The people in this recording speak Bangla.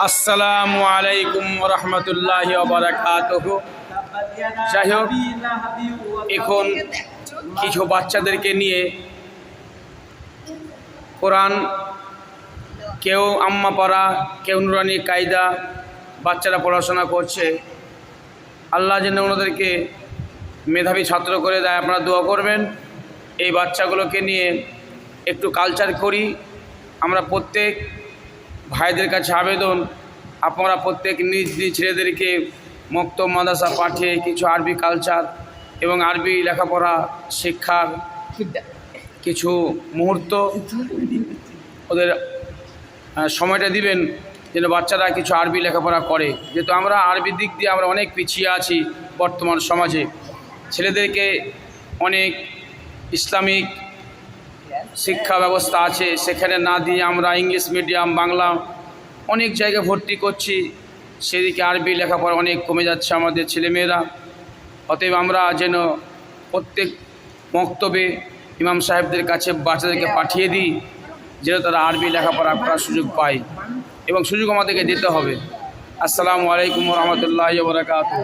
আসসালামু আলাইকুম ওয়া রাহমাতুল্লাহি ওয়া বারাকাতুহু। যাই হোক, এখন কিছু বাচ্চাদেরকে নিয়ে কোরআন, কেউ আম্মা পড়া, কেউ নুরানি কায়দা, বাচ্চারা পড়াশোনা করছে। আল্লাহ যেন ওনাদেরকে মেধাবী ছাত্র করে দেয়। আপনারা দোয়া করবেন। এই বাচ্চাগুলোকে নিয়ে একটু কালচার করি। আমরা প্রত্যেক ভাইদের কাছে আবেদন, আপনারা প্রত্যেক নিজ নিজ ছেলেদেরকে মক্তব মাদ্রাসা পাঠিয়ে কিছু আরবি কালচার এবং আরবি লেখাপড়া শিক্ষার কিছু মুহূর্ত ওদের সময়টা দিবেন, যেন বাচ্চারা কিছু আরবি লেখাপড়া করে। যেহেতু আমরা আরবির দিক দিয়ে আমরা অনেক পিছিয়ে আছি বর্তমান সমাজে। ছেলেদেরকে অনেক ইসলামিক শিক্ষা ব্যবস্থা আছে, সেখানে না দিয়ে আমরা ইংলিশ মিডিয়াম, বাংলা অনেক জায়গায় ভর্তি করছি। সেদিকে আরবি লেখাপড়া অনেক কমে যাচ্ছে আমাদের ছেলেমেয়েরা। অতএব আমরা যেন প্রত্যেক মক্তবে ইমাম সাহেবদের কাছে বাচ্চাদেরকে পাঠিয়ে দিই, যেন তারা আরবি লেখাপড়া করার সুযোগ পায়, এবং সুযোগ আমাদেরকে দিতে হবে। আসসালামু আলাইকুম ওয়া রাহমাতুল্লাহি ওয়া বারাকাতুহু।